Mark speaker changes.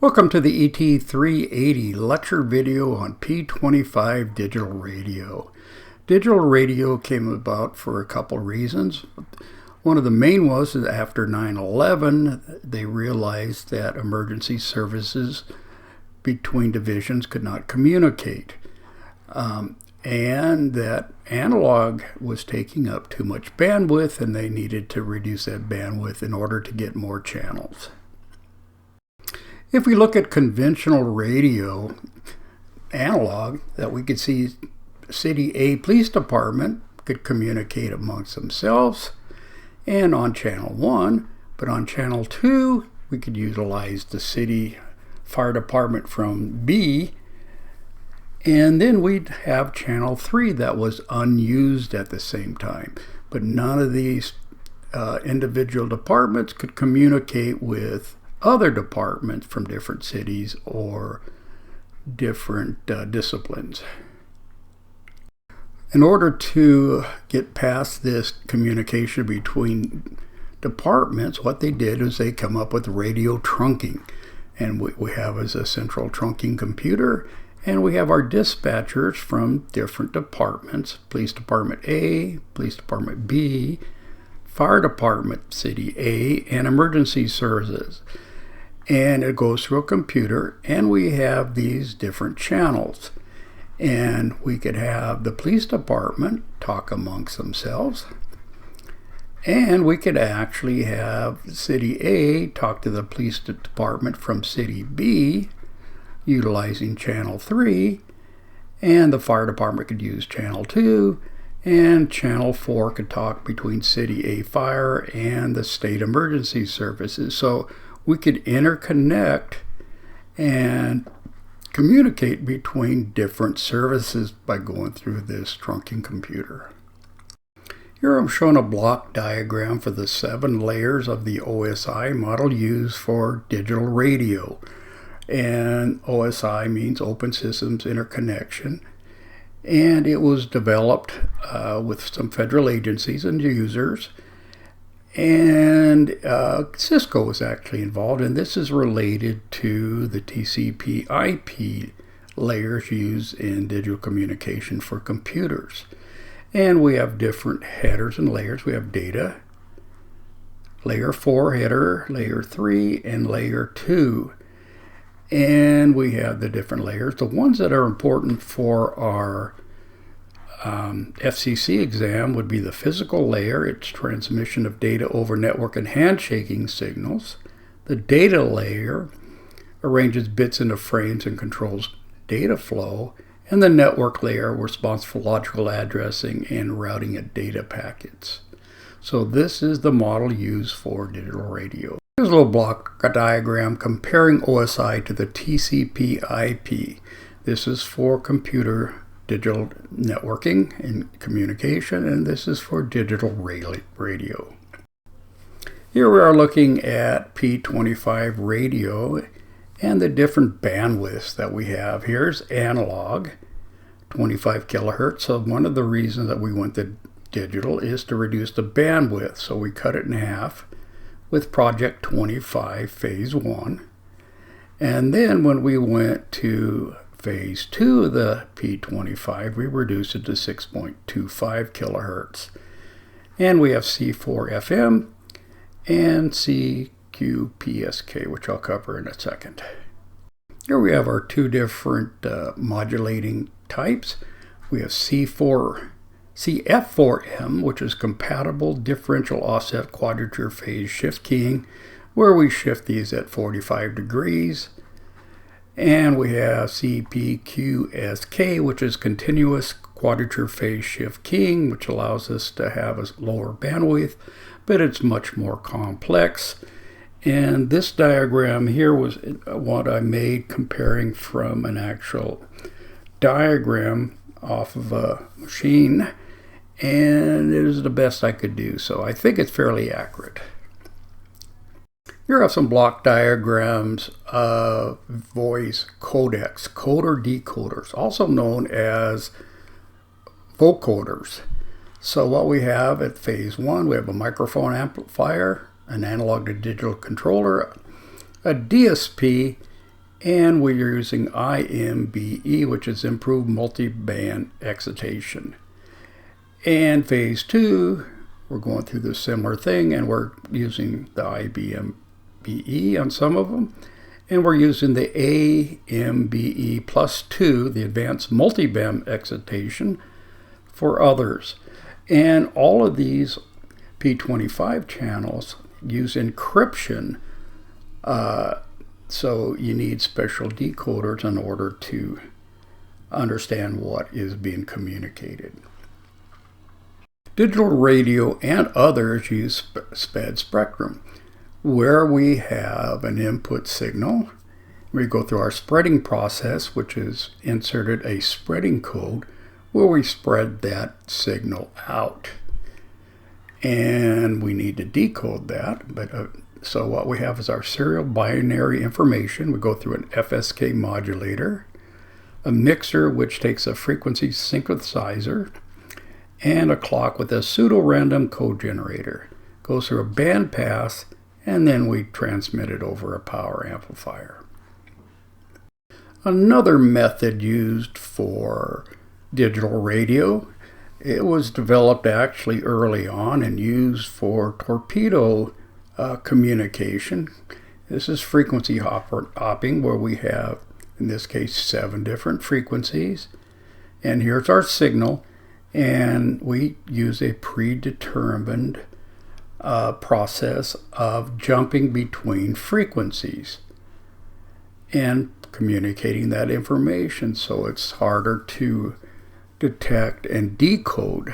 Speaker 1: Welcome to the ET380 lecture video on P25 digital radio. Digital radio came about for a couple of reasons. One of the main was that after 9/11, they realized that emergency services between divisions could not communicate, and that analog was taking up too much bandwidth, and they needed to reduce that bandwidth in order to get more channels. If we look at conventional radio, analog, that we could see City A Police Department could communicate amongst themselves and on Channel 1, but on Channel 2, we could utilize the City Fire Department from B, and then we'd have Channel 3 that was unused at the same time. But none of these individual departments could communicate with other departments from different cities or different disciplines. In order to get past this communication between departments, what they did is they come up with radio trunking. And what we have is a central trunking computer, and we have our dispatchers from different departments: Police Department A, Police Department B, Fire Department City A, and Emergency Services. And it goes through a computer, and we have these different channels. And we could have the police department talk amongst themselves, and we could actually have City A talk to the police department from City B utilizing Channel 3, and the fire department could use Channel 2, and Channel 4 could talk between City A Fire and the State Emergency Services. So we could interconnect and communicate between different services by going through this trunking computer. Here I'm showing a block diagram for the 7 layers of the OSI model used for digital radio. And OSI means Open Systems Interconnection. And it was developed with some federal agencies and users. And Cisco was actually involved, and this is related to the TCP/IP layers used in digital communication for computers. And we have different headers and layers. We have data, layer 4 header, layer 3, and layer 2. And we have the different layers. The ones that are important for our FCC exam would be the physical layer. It's transmission of data over network and handshaking signals. The data layer arranges bits into frames and controls data flow. And the network layer responsible for logical addressing and routing of data packets. So this is the model used for digital radio. Here's a little block diagram comparing OSI to the TCP/IP. This is for computer digital networking and communication, and this is for digital radio. Here we are looking at P25 radio and the different bandwidths that we have. Here's analog, 25 kilohertz. So one of the reasons that we went to digital is to reduce the bandwidth. So we cut it in half with Project 25 Phase 1. And then when we went to Phase 2 of the P25, we reduced it to 6.25 kilohertz. And we have C4 FM and CQPSK, which I'll cover in a second. Here we have our 2 different modulating types. We have CF4M, which is compatible differential offset quadrature phase shift keying, where we shift these at 45 degrees. And we have CPQSK, which is continuous quadrature phase shift keying, which allows us to have a lower bandwidth, but it's much more complex. And this diagram here was what I made comparing from an actual diagram off of a machine, and it is the best I could do, so I think it's fairly accurate. Here are some block diagrams of voice codecs, coder decoders, also known as vocoders. So what we have at phase 1, we have a microphone amplifier, an analog to digital controller, a DSP, And we're using IMBE, which is improved multiband excitation. And phase 2, we're going through the similar thing, and we're using the IMBE on some of them. And we're using the AMBE plus 2, the advanced multiband excitation, for others. And all of these P25 channels use encryption, so you need special decoders in order to understand what is being communicated. Digital radio and others use sped spectrum, where we have an input signal. We go through our spreading process, which is inserted a spreading code where we spread that signal out. And we need to decode that. So what we have is our serial binary information. We go through an FSK modulator, a mixer which takes a frequency synthesizer, and a clock with a pseudo-random code generator. Goes through a band pass, and then we transmit it over a power amplifier. Another method used for digital radio, it was developed actually early on and used for torpedo communication. This is frequency hopping, where we have, in this case, 7 different frequencies. And here's our signal, and we use a predetermined process of jumping between frequencies and communicating that information, so it's harder to detect and decode